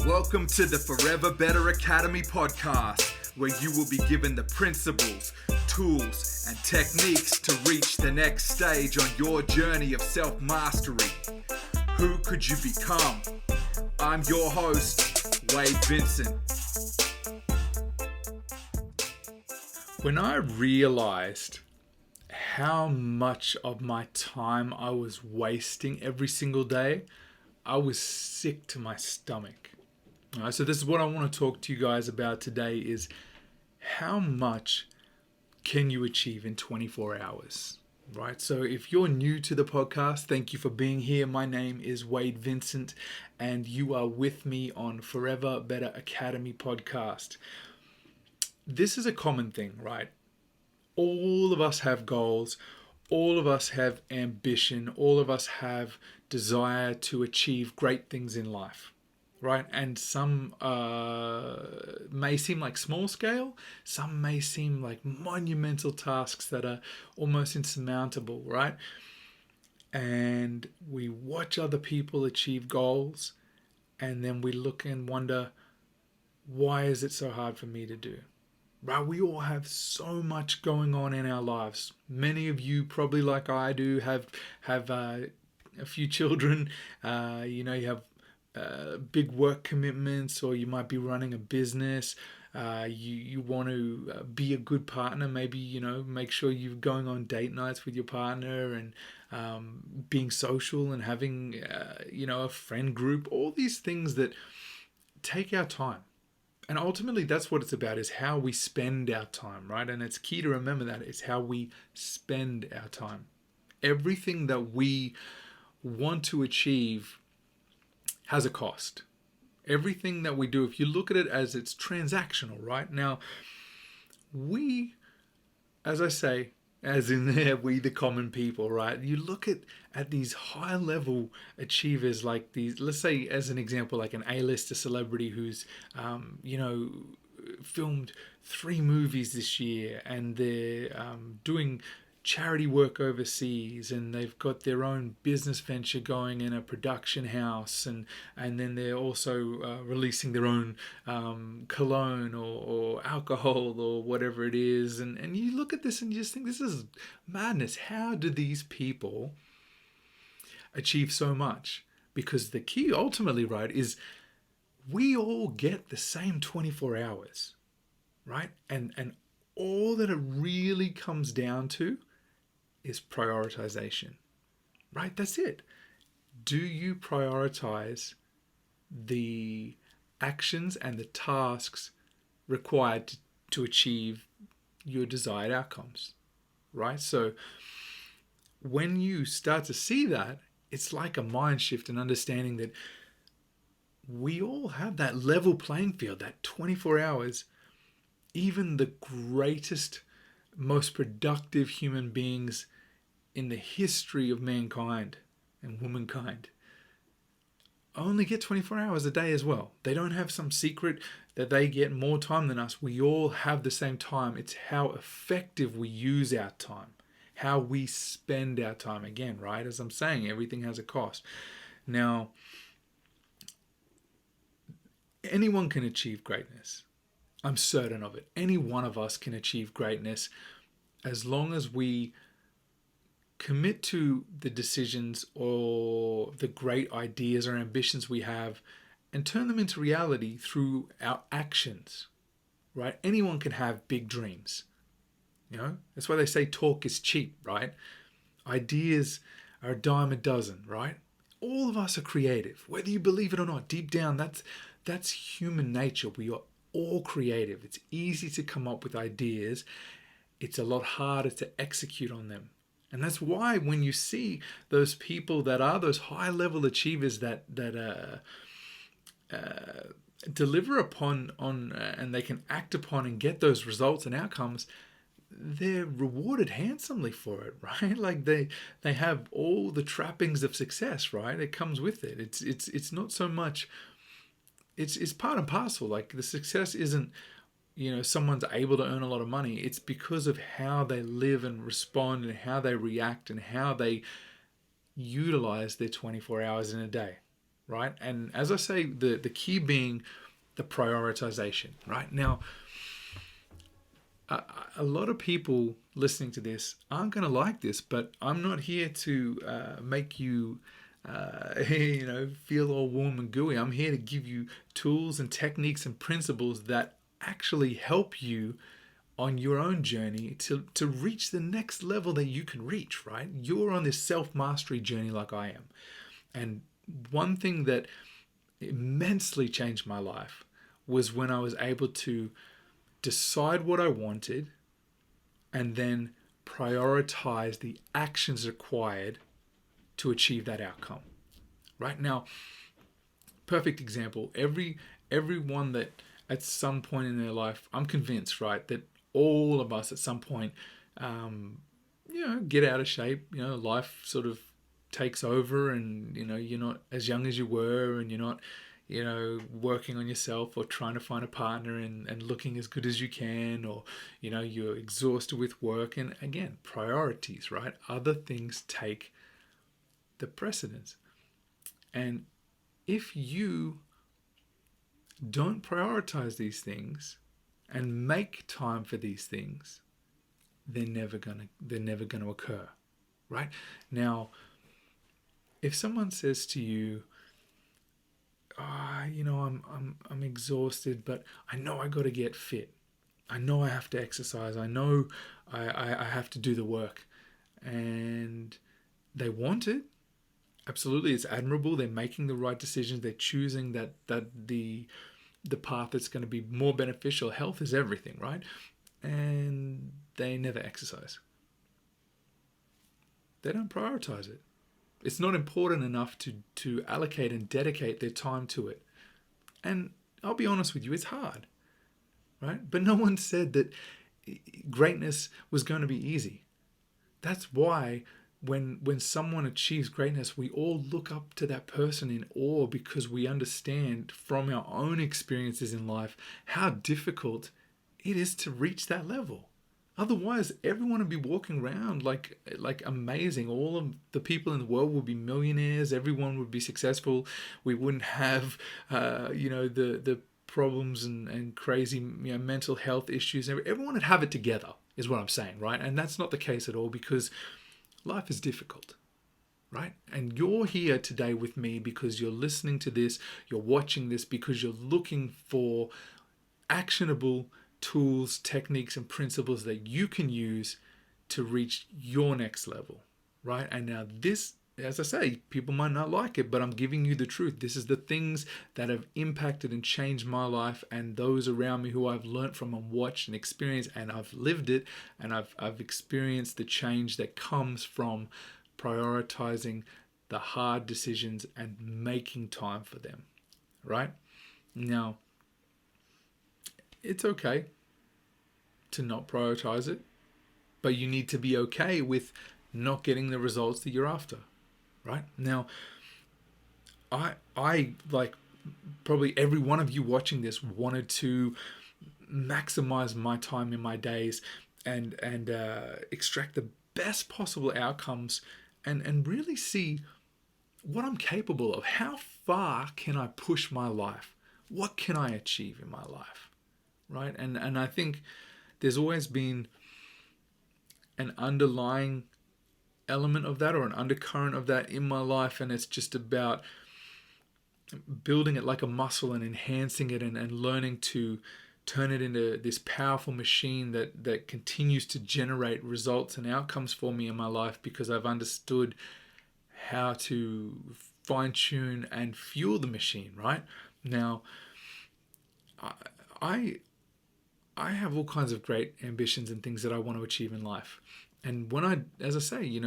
Welcome to the Forever Better Academy podcast, where you will be given the principles, tools, and techniques to reach the next stage on your journey of self-mastery. Who could you become? I'm your host, Wade Vincent. When I realized how much of my time I was wasting every single day, I was sick to my stomach. All right, so this is what I want to talk to you guys about today is how much can you achieve in 24 hours, right? So if you're new to the podcast, thank you for being here. My name is Wade Vincent and you are with me on Forever Better Academy podcast. This is a common thing, right? All of us have goals. All of us have ambition. All of us have desire to achieve great things in life, right? And some may seem like small scale. Some may seem like monumental tasks that are almost insurmountable, right? And we watch other people achieve goals, and then we look and wonder, why is it so hard for me to do? Right, we all have so much going on in our lives. Many of you, probably like I do, have a few children. You have big work commitments, or you might be running a business. You want to be a good partner. Maybe make sure you're going on date nights with your partner and being social and having a friend group. All these things that take our time. And ultimately, that's what it's about, is how we spend our time, right? And it's key to remember that is how we spend our time. Everything that we want to achieve has a cost. Everything that we do, if you look at it as it's transactional, right? Now, we, as I say, as in there, we the common people, right? You look at these high-level achievers like these, let's say as an example, like an A-lister celebrity who's, filmed 3 movies this year, and they're doing charity work overseas, and they've got their own business venture going in a production house, and then they're also releasing their own cologne or alcohol or whatever it is, and you look at this and you just think, this is madness. How do these people achieve so much? Because the key ultimately, right, is we all get the same 24 hours, right? And all that it really comes down to is prioritization, right? That's it. Do you prioritize the actions and the tasks required to achieve your desired outcomes, right? So when you start to see that, it's like a mind shift and understanding that we all have that level playing field, that 24 hours. Even the greatest, most productive human beings in the history of mankind and womankind only get 24 hours a day as well. They don't have some secret that they get more time than us. We all have the same time. It's how effective we use our time, how we spend our time. Again, right? As I'm saying, everything has a cost. Now, anyone can achieve greatness. I'm certain of it. Any one of us can achieve greatness as long as we commit to the decisions or the great ideas or ambitions we have and turn them into reality through our actions, right? Anyone can have big dreams. That's why they say talk is cheap, right? Ideas are a dime a dozen, right? All of us are creative, whether you believe it or not. Deep down, that's human nature. We are all creative. It's easy to come up with ideas. It's a lot harder to execute on them. And that's why when you see those people that are those high-level achievers that deliver upon and they can act upon and get those results and outcomes, they're rewarded handsomely for it, right? Like they have all the trappings of success, right? It comes with it. It's not so much. It's part and parcel. Like the success isn't, someone's able to earn a lot of money. It's because of how they live and respond and how they react and how they utilize their 24 hours in a day, right? And as I say, the key being the prioritization, right? Now, a lot of people listening to this aren't going to like this, but I'm not here to make you, feel all warm and gooey. I'm here to give you tools and techniques and principles that actually help you on your own journey to reach the next level that you can reach, right? You're on this self-mastery journey like I am. And one thing that immensely changed my life was when I was able to decide what I wanted and then prioritize the actions required to achieve that outcome. Right now, perfect example. Everyone that at some point in their life, I'm convinced, right, that all of us at some point, get out of shape. Life sort of takes over, and you're not as young as you were, and you're not working on yourself or trying to find a partner and looking as good as you can, or you're exhausted with work. And again, priorities, right? Other things take the precedence. And if you don't prioritize these things and make time for these things, they're never gonna occur, right? Now, if someone says to you, I'm exhausted, but I know I got to get fit. I know I have to exercise. I know I have to do the work, and they want it. Absolutely, it's admirable. They're making the right decisions. They're choosing that the path that's going to be more beneficial. Health is everything, right? And they never exercise. They don't prioritize it. It's not important enough to allocate and dedicate their time to it. And I'll be honest with you, it's hard, right? But no one said that greatness was going to be easy. That's why when someone achieves greatness, we all look up to that person in awe, because we understand from our own experiences in life how difficult it is to reach that level. Otherwise, everyone would be walking around like amazing. All of the people in the world would be millionaires. Everyone would be successful. We wouldn't have, the problems and crazy, mental health issues. Everyone would have it together, is what I'm saying, right? And that's not the case at all, because life is difficult, right? And you're here today with me because you're listening to this, you're watching this because you're looking for actionable tools, techniques, and principles that you can use to reach your next level, right? And now this, as I say, people might not like it, but I'm giving you the truth. This is the things that have impacted and changed my life and those around me who I've learned from and watched and experienced, and I've lived it, and I've experienced the change that comes from prioritizing the hard decisions and making time for them, right? Now, it's okay to not prioritize it, but you need to be okay with not getting the results that you're after, right? Now, I like probably every one of you watching this wanted to maximize my time in my days and extract the best possible outcomes and really see what I'm capable of. How far can I push my life? What can I achieve in my life? Right? And I think there's always been an underlying element of that, or an undercurrent of that in my life, and it's just about building it like a muscle and enhancing it and learning to turn it into this powerful machine that continues to generate results and outcomes for me in my life, because I've understood how to fine-tune and fuel the machine, right? Now, I have all kinds of great ambitions and things that I want to achieve in life. And when as I say,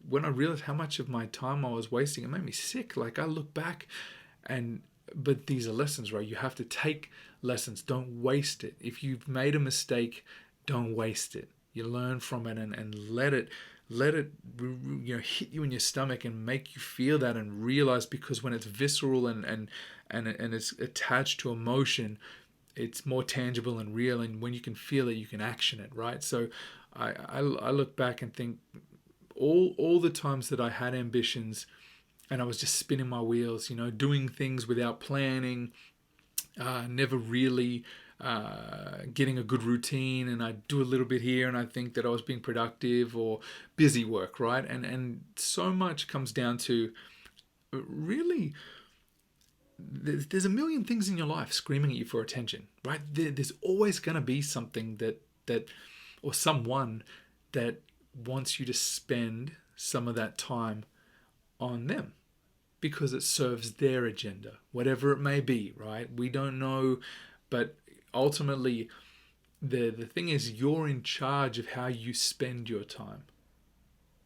when I realized how much of my time I was wasting, it made me sick. Like, I look back but these are lessons, right? You have to take lessons. Don't waste it. If you've made a mistake, don't waste it. You learn from it and let it hit you in your stomach and make you feel that and realize, because when it's visceral and it's attached to emotion, it's more tangible and real, and when you can feel it, you can action it, right? So I look back and think all the times that I had ambitions and I was just spinning my wheels, doing things without planning, never really getting a good routine, and I'd do a little bit here and I think that I was being productive, or busy work, right? And so much comes down to really there's a million things in your life screaming at you for attention, right? There's always going to be something that or someone that wants you to spend some of that time on them because it serves their agenda, whatever it may be, right? We don't know, but ultimately the thing is, you're in charge of how you spend your time.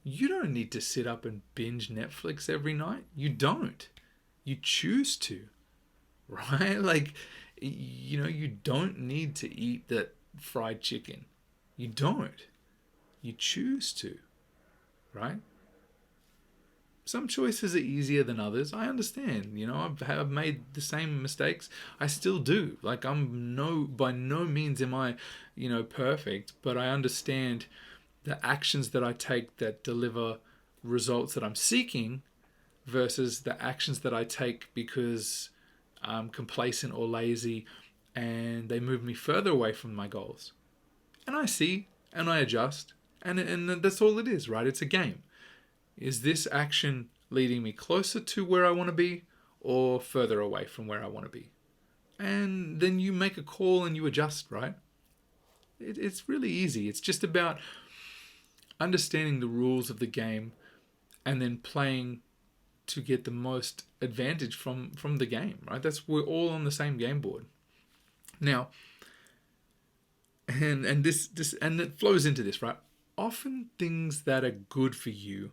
You don't need to sit up and binge Netflix every night. You don't. You choose to, right? Like, you don't need to eat that fried chicken. You don't. You choose to, right? Some choices are easier than others. I understand. I've made the same mistakes. I still do. Like, by no means am I, perfect, but I understand the actions that I take that deliver results that I'm seeking versus the actions that I take because I'm complacent or lazy and they move me further away from my goals. And I see and I adjust, and that's all it is, right? It's a game. Is this action leading me closer to where I want to be or further away from where I want to be? And then you make a call and you adjust, right? It's really easy. It's just about understanding the rules of the game and then playing to get the most advantage from the game, right? We're all on the same game board. Now, and this and it flows into this, right? Often things that are good for you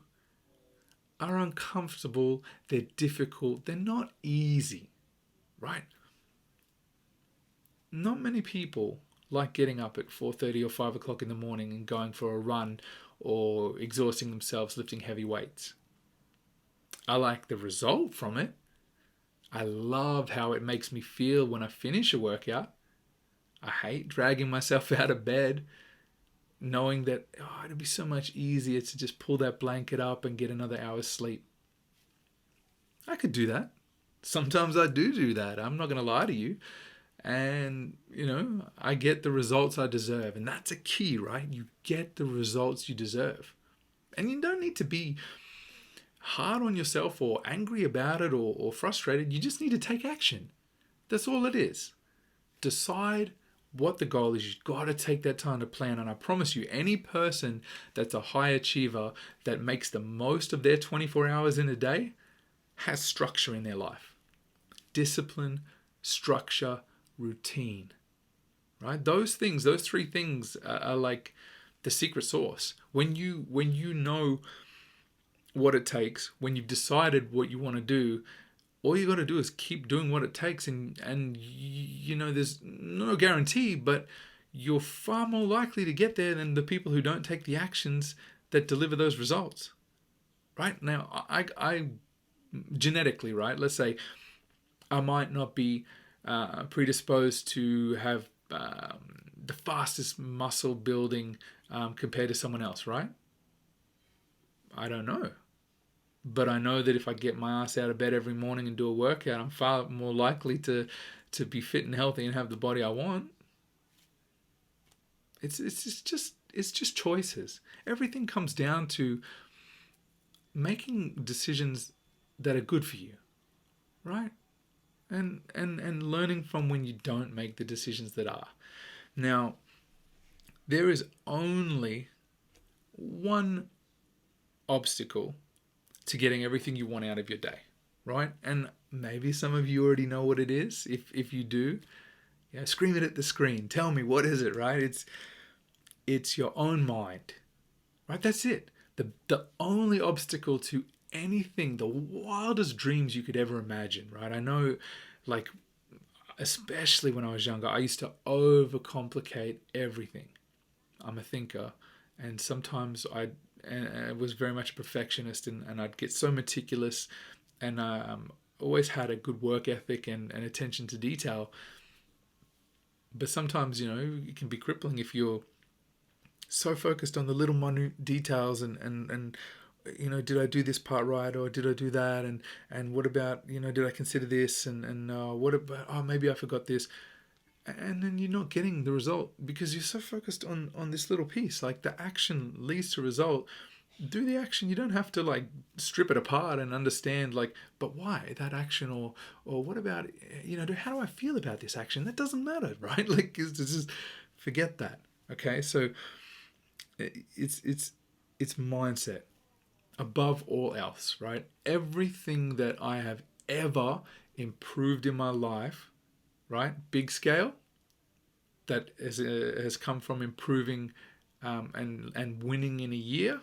are uncomfortable, they're difficult, they're not easy, right? Not many people like getting up at 4:30 or 5 o'clock in the morning and going for a run or exhausting themselves lifting heavy weights. I like the result from it. I love how it makes me feel when I finish a workout. I hate dragging myself out of bed knowing that it'd be so much easier to just pull that blanket up and get another hour's sleep. I could do that. Sometimes I do that. I'm not going to lie to you. And, I get the results I deserve. And that's a key, right? You get the results you deserve. And you don't need to be hard on yourself or angry about it or frustrated. You just need to take action. That's all it is. Decide what the goal is. You've got to take that time to plan. And I promise you, any person that's a high achiever that makes the most of their 24 hours in a day has structure in their life. Discipline, structure, routine. Right? Those three things are like the secret sauce. When you know what it takes, when you've decided what you want to do, all you got to do is keep doing what it takes, and there's no guarantee, but you're far more likely to get there than the people who don't take the actions that deliver those results. Right? Now, I genetically, right, let's say I might not be predisposed to have the fastest muscle building compared to someone else, right? I don't know. But I know that if I get my ass out of bed every morning and do a workout, I'm far more likely to be fit and healthy and have the body I want. It's just choices. Everything comes down to making decisions that are good for you, right? And learning from when you don't make the decisions that are. Now, there is only one obstacle to getting everything you want out of your day, right? And maybe some of you already know what it is. If you do, scream it at the screen. Tell me, what is it, right? It's your own mind, right? That's it. The only obstacle to anything, the wildest dreams you could ever imagine, right? I know, like, especially when I was younger, I used to overcomplicate everything. I'm a thinker, and sometimes I was very much a perfectionist, and I'd get so meticulous, and always had a good work ethic and attention to detail. But sometimes, it can be crippling if you're so focused on the little minute details and did I do this part right, or did I do that, and what about, did I consider this, and what about, oh, maybe I forgot this. And then you're not getting the result because you're so focused on this little piece. Like, the action leads to result. Do the action. You don't have to, like, strip it apart and understand, like, but why that action, or what about, how do I feel about this action? That doesn't matter, right? Like, it's just forget that. Okay, so it's mindset above all else, right? Everything that I have ever improved in my life, right, big scale, that has come from improving, and winning in a year.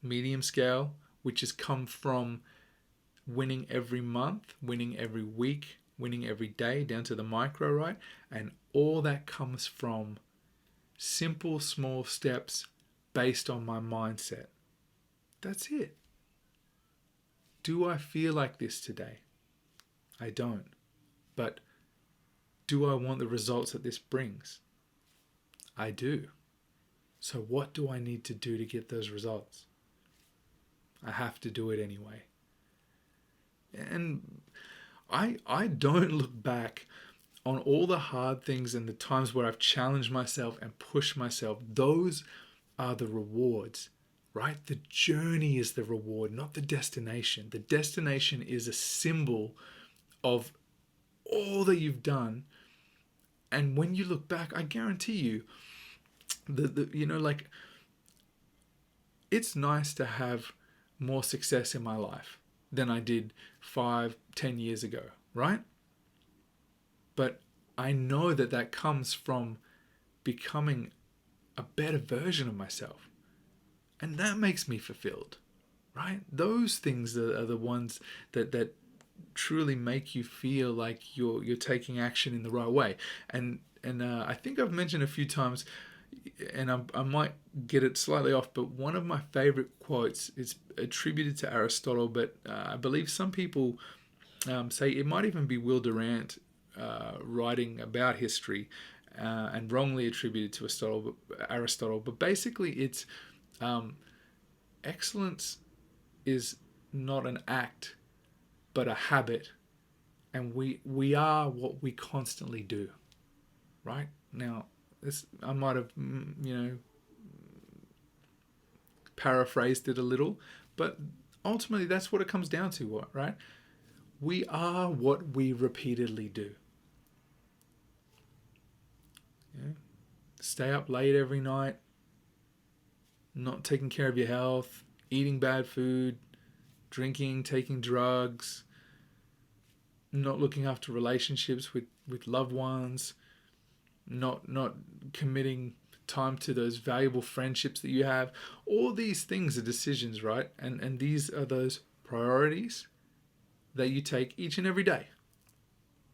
Medium scale, which has come from winning every month, winning every week, winning every day, down to the micro, right? And all that comes from simple, small steps based on my mindset. That's it. Do I feel like this today? I don't. But do I want the results that this brings? I do. So what do I need to do to get those results? I have to do it anyway. And I don't look back on all the hard things and the times where I've challenged myself and pushed myself. Those are the rewards, right? The journey is the reward, not the destination. The destination is a symbol of all that you've done. And when you look back, I guarantee you, like, it's nice to have more success in my life than I did 5-10 years ago, right? But I know that that comes from becoming a better version of myself. And that makes me fulfilled, right? Those things are the ones that truly make you feel like you're taking action in the right way. And I think I've mentioned a few times, and I might get it slightly off, but one of my favorite quotes is attributed to Aristotle, but I believe some people say it might even be Will Durant writing about history, and wrongly attributed to Aristotle. But basically, it's excellence is not an act, but a habit, and we are what we constantly do. Right now, this I might have paraphrased it a little, but ultimately that's what it comes down to, right? We are what we repeatedly do. Yeah? Stay up late every night, not taking care of your health, eating bad food, drinking, taking drugs, not looking after relationships with loved ones, not committing time to those valuable friendships that you have. All these things are decisions, right? And these are those priorities that you take each and every day,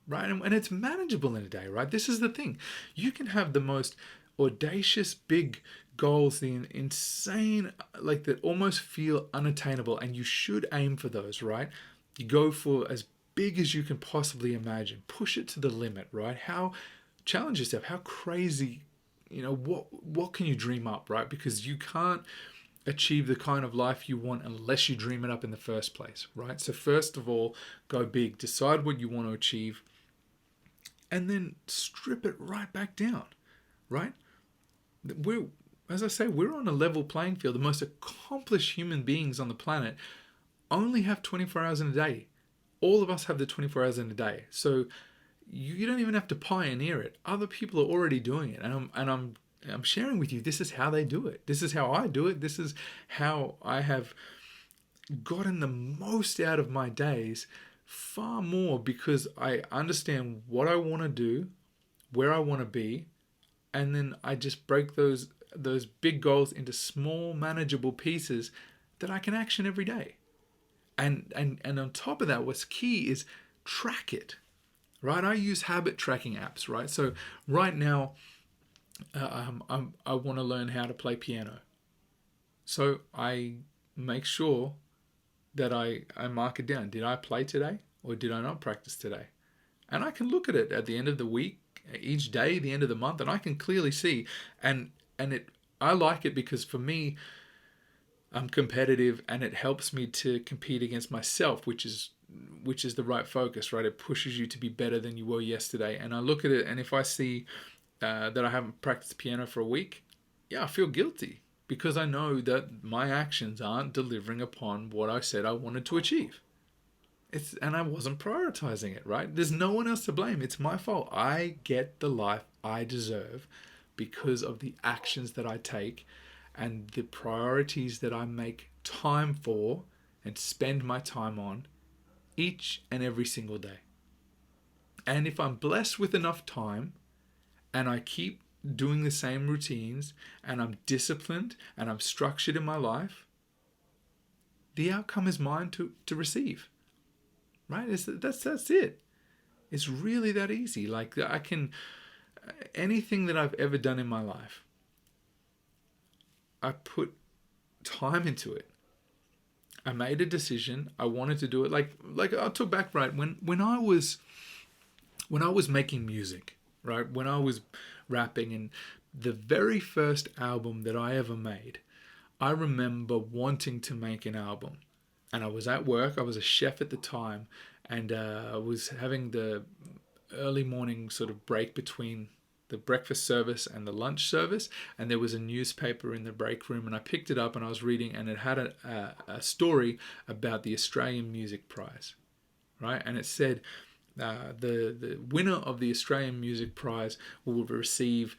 right? And it's manageable in a day, right? This is the thing. You can have the most audacious, big goals, the insane, like, that almost feel unattainable, and you should aim for those, right? You go for as big as you can possibly imagine. Push it to the limit, right? Challenge yourself. How crazy, what can you dream up, right? Because you can't achieve the kind of life you want unless you dream it up in the first place, right? So first of all, go big. Decide what you want to achieve, and then strip it right back down, right? As I say, we're on a level playing field. The most accomplished human beings on the planet only have 24 hours in a day. All of us have the 24 hours in a day. So you don't even have to pioneer it. Other people are already doing it, and I'm sharing with you. This is how they do it. This is how I do it. This is how I have gotten the most out of my days, far more because I understand what I want to do, where I want to be, and then I just break those big goals into small, manageable pieces that I can action every day. And on top of that, what's key is track it. Right, I use habit tracking apps. Right, so right now, I want to learn how to play piano. So I make sure that I mark it down. Did I play today, or did I not practice today? And I can look at it at the end of the week, each day, the end of the month, and I can clearly see. And I like it because for me, I'm competitive, and it helps me to compete against myself, which is the right focus, right? It pushes you to be better than you were yesterday. And I look at it, and if I see that I haven't practiced piano for a week, yeah, I feel guilty because I know that my actions aren't delivering upon what I said I wanted to achieve. And I wasn't prioritizing it, right? There's no one else to blame. It's my fault. I get the life I deserve because of the actions that I take and the priorities that I make time for and spend my time on each and every single day. And if I'm blessed with enough time and I keep doing the same routines and I'm disciplined and I'm structured in my life, the outcome is mine to receive. Right? That's it. It's really that easy. Like I can anything that I've ever done in my life, I put time into it. I made a decision. I wanted to do it. Like I'll talk back right when I was making music, right? When I was rapping, and the very first album that I ever made, I remember wanting to make an album. And I was at work. I was a chef at the time, and I was having the early morning sort of break between the breakfast service and the lunch service, and there was a newspaper in the break room, and I picked it up and I was reading, and it had a story about the Australian Music Prize, right? And it said the winner of the Australian Music Prize will receive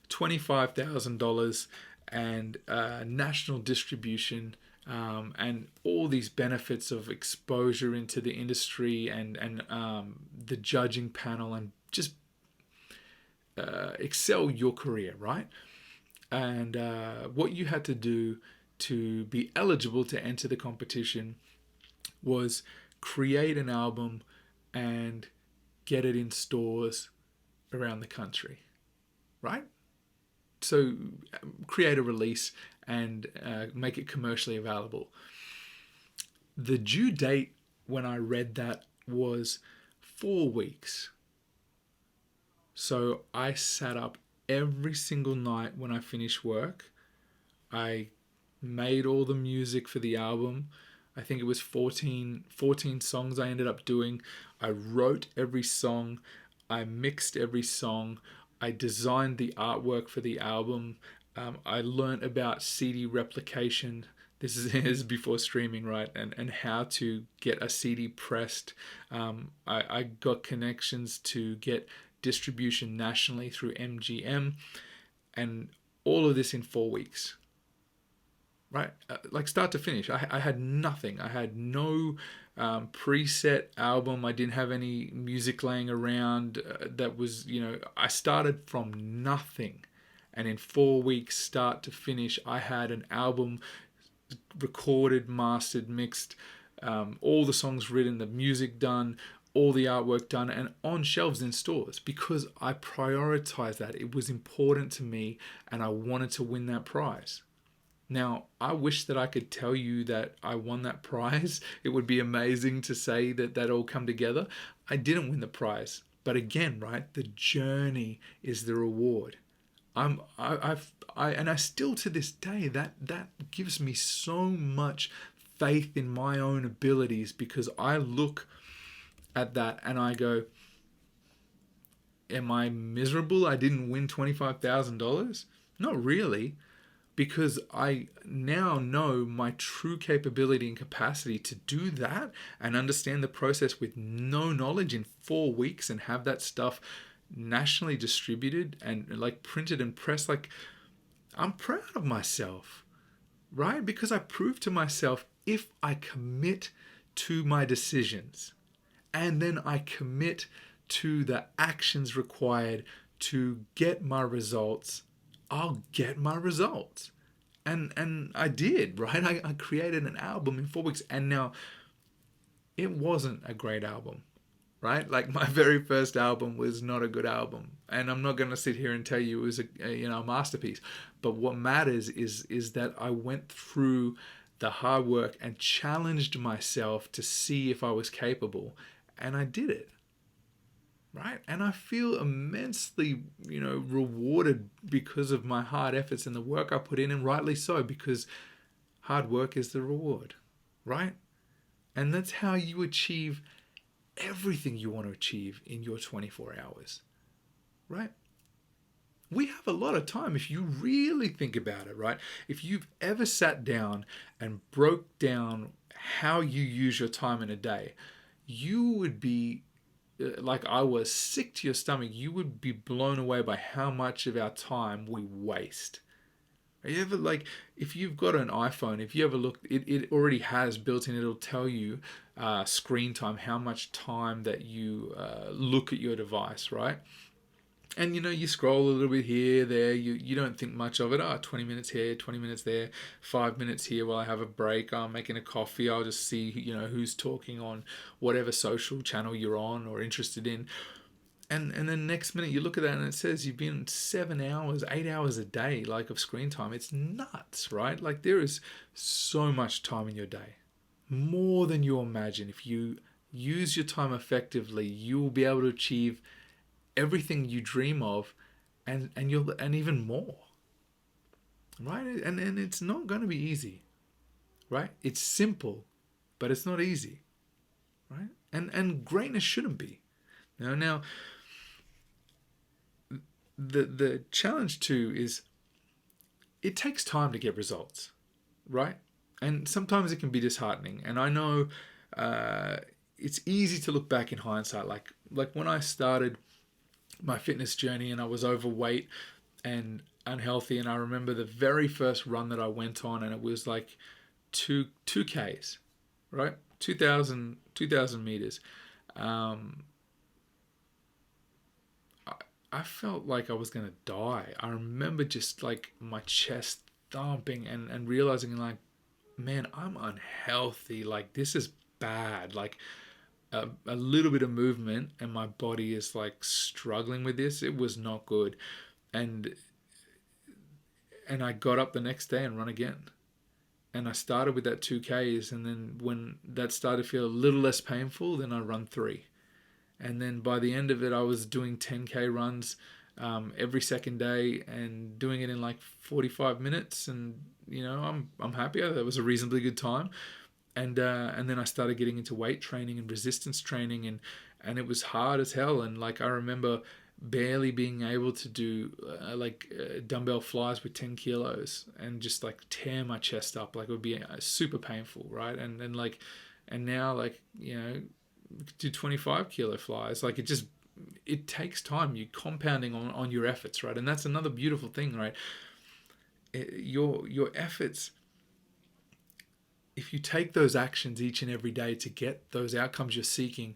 $25,000 and national distribution, and all these benefits of exposure into the industry, and the judging panel, and just excel your career, right? And what you had to do to be eligible to enter the competition was create an album and get it in stores around the country, right? So create a release and make it commercially available. The due date when I read that was 4 weeks. So I sat up every single night when I finished work. I made all the music for the album. I think it was 14 songs I ended up doing. I wrote every song. I mixed every song. I designed the artwork for the album. I learned about CD replication. This is before streaming, right? And how to get a CD pressed. I got connections to get distribution nationally through MGM, and all of this in 4 weeks, right? Like start to finish. I had nothing. I had no preset album. I didn't have any music laying around that was, I started from nothing. And in 4 weeks, start to finish, I had an album recorded, mastered, mixed, all the songs written, the music done, all the artwork done, and on shelves in stores because I prioritized that. It was important to me, and I wanted to win that prize. Now, I wish that I could tell you that I won that prize. It would be amazing to say that that all come together. I didn't win the prize. But again, right, the journey is the reward. And I still to this day that gives me so much faith in my own abilities because I look at that and I go, am I miserable I didn't win $25,000? Not really, because I now know my true capability and capacity to do that and understand the process with no knowledge in 4 weeks and have that stuff nationally distributed and like printed and pressed. Like, I'm proud of myself, right? Because I proved to myself if I commit to my decisions and then I commit to the actions required to get my results, I'll get my results. And I did, right? I created an album in 4 weeks, and now it wasn't a great album, right? Like my very first album was not a good album, and I'm not going to sit here and tell you it was a masterpiece. But what matters is that I went through the hard work and challenged myself to see if I was capable, and I did it. Right? And I feel immensely, rewarded because of my hard efforts and the work I put in, and rightly so, because Hard work is the reward, right? And that's how you achieve everything you want to achieve in your 24 hours, right? We have a lot of time if you really think about it, right? If you've ever sat down and broke down how you use your time in a day, you would be like I was, sick to your stomach. You would be blown away by how much of our time we waste. Are you ever like, if you've got an iPhone, if you ever look, it already has built in, it'll tell you screen time, how much time that you look at your device, right? And you scroll a little bit here, there, you don't think much of it. 20 minutes here, 20 minutes there, 5 minutes here while I have a break. I'm making a coffee. I'll just see, who's talking on whatever social channel you're on or interested in. And then next minute you look at that and it says you've been 7 hours, 8 hours a day, like, of screen time. It's nuts, right? Like, there is so much time in your day, more than you imagine. If you use your time effectively, you will be able to achieve everything you dream of, and even more, right? And it's not going to be easy, right? It's simple, but it's not easy, right? And greatness shouldn't be. Now the challenge too is it takes time to get results, right? And sometimes it can be disheartening. And I know it's easy to look back in hindsight, like when I started my fitness journey and I was overweight and unhealthy, and I remember the very first run that I went on, and it was like two Ks, right? 2,000 meters. I felt like I was gonna die. I remember just like my chest thumping and realizing, like, man, I'm unhealthy. Like, this is bad. Like, a little bit of movement and my body is like struggling with this. It was not good. And I got up the next day and run again. And I started with that 2Ks, and then when that started to feel a little less painful, then I run 3. And then by the end of it, I was doing 10K runs every second day and doing it in like 45 minutes. And I'm happy. That was a reasonably good time. And then I started getting into weight training and resistance training, and it was hard as hell. And like, I remember barely being able to do dumbbell flies with 10 kilos and just like tear my chest up. Like, it would be super painful, right? And now, like, do 25 kilo flies. Like, it takes time. You're compounding on your efforts, right? And that's another beautiful thing, right? Your efforts, if you take those actions each and every day to get those outcomes you're seeking,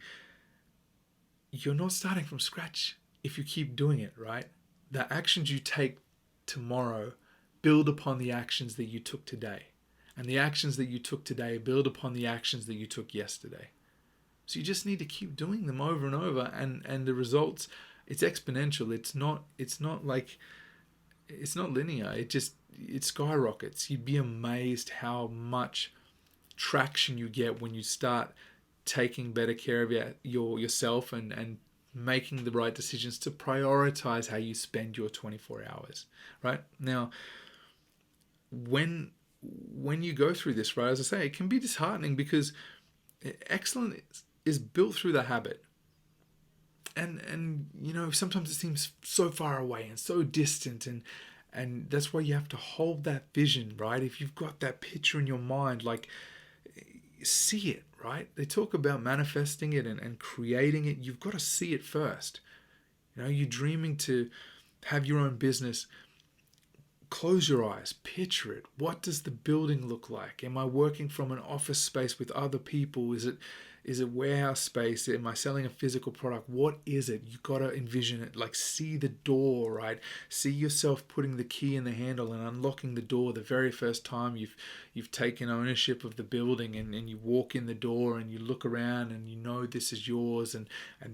you're not starting from scratch if you keep doing it, right? The actions you take tomorrow build upon the actions that you took today. And the actions that you took today build upon the actions that you took yesterday. So you just need to keep doing them over and over, and the results, it's exponential. It's not linear. It skyrockets. You'd be amazed how much traction you get when you start taking better care of yourself and making the right decisions to prioritize how you spend your 24 hours, right? Now, when you go through this, right, as I say, it can be disheartening because excellence is built through the habit. And sometimes it seems so far away and so distant, and that's why you have to hold that vision, right? If you've got that picture in your mind, like, see it, right? They talk about manifesting it and creating it. You've got to see it first. You're dreaming to have your own business. Close your eyes, picture it. What does the building look like? Am I working from an office space with other people? Is it warehouse space? Am I selling a physical product? What is it? You got to envision it. Like, see the door, right? See yourself putting the key in the handle and unlocking the door the very first time you've taken ownership of the building, and you walk in the door and you look around and this is yours, and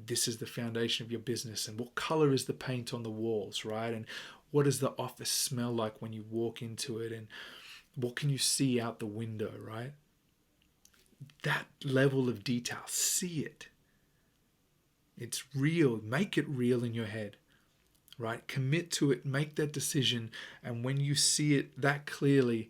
this is the foundation of your business, and what color is the paint on the walls, right? And what does the office smell like when you walk into it, and what can you see out the window, right? That level of detail, see it. It's real. Make it real in your head, right? Commit to it, make that decision, and when you see it that clearly,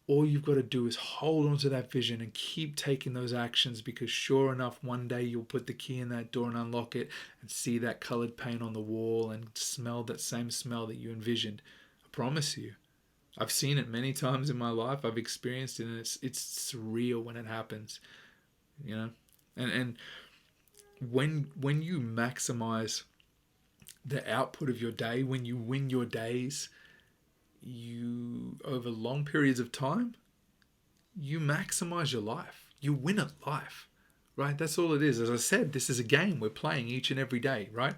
all you've got to do is hold on to that vision and keep taking those actions, because sure enough, one day you'll put the key in that door and unlock it and see that colored paint on the wall and smell that same smell that you envisioned. I promise you. I've seen it many times in my life. I've experienced it, and it's surreal when it happens, you know. And when you maximize the output of your day, when you win your days, you, over long periods of time, you maximize your life. You win at life, right? That's all it is. As I said, this is a game we're playing each and every day, right?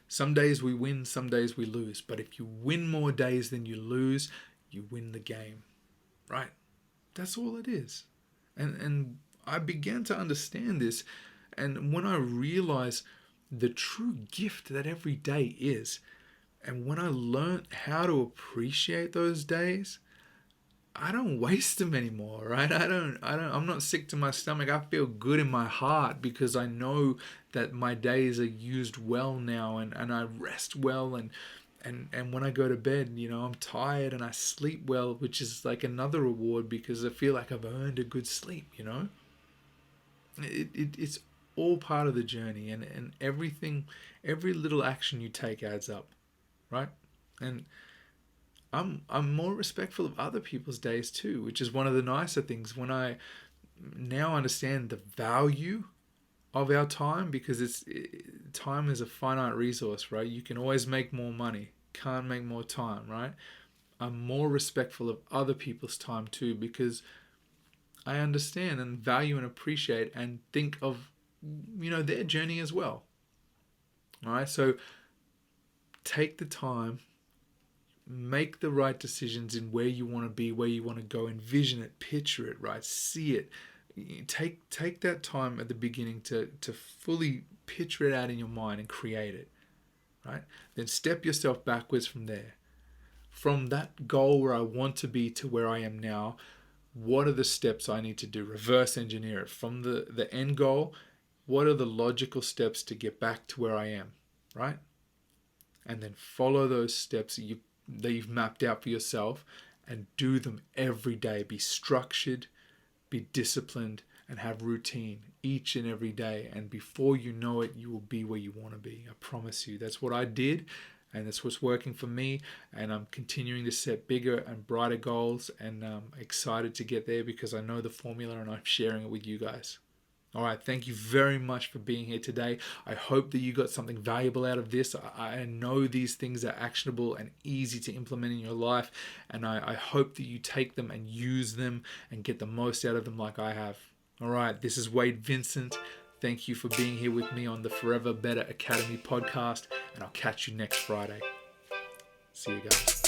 Some days we win, some days we lose. But if you win more days than you lose, you win the game, right? That's all it is. And I began to understand this. And when I realized the true gift that every day is, and when I learned how to appreciate those days, I don't waste them anymore, right? I'm not sick to my stomach. I feel good in my heart because I know that my days are used well now, and I rest well, and when I go to bed, I'm tired and I sleep well, which is like another reward because I feel like I've earned a good sleep. It's all part of the journey, and everything, every little action you take adds up, right? And I'm more respectful of other people's days too, which is one of the nicer things when I now understand the value of our time, because time is a finite resource, right? You can always make more money, can't make more time, right? I'm more respectful of other people's time too, because I understand and value and appreciate and think of their journey as well. All right, so take the time, make the right decisions in where you want to be, where you want to go, envision it, picture it, right? See it. Take that time at the beginning to fully picture it out in your mind and create it, right? Then step yourself backwards from there. From that goal where I want to be to where I am now, what are the steps I need to do? Reverse engineer it. From the end goal, what are the logical steps to get back to where I am, right? And then follow those steps that you've mapped out for yourself and do them every day. Be structured, be disciplined, and have routine each and every day. And before you know it, you will be where you want to be. I promise you. That's what I did, and that's what's working for me. And I'm continuing to set bigger and brighter goals, and I'm excited to get there because I know the formula and I'm sharing it with you guys. All right, thank you very much for being here today. I hope that you got something valuable out of this. I know these things are actionable and easy to implement in your life, and I hope that you take them and use them and get the most out of them like I have. All right, this is Wade Vincent. Thank you for being here with me on the Forever Better Academy podcast, and I'll catch you next Friday. See you guys.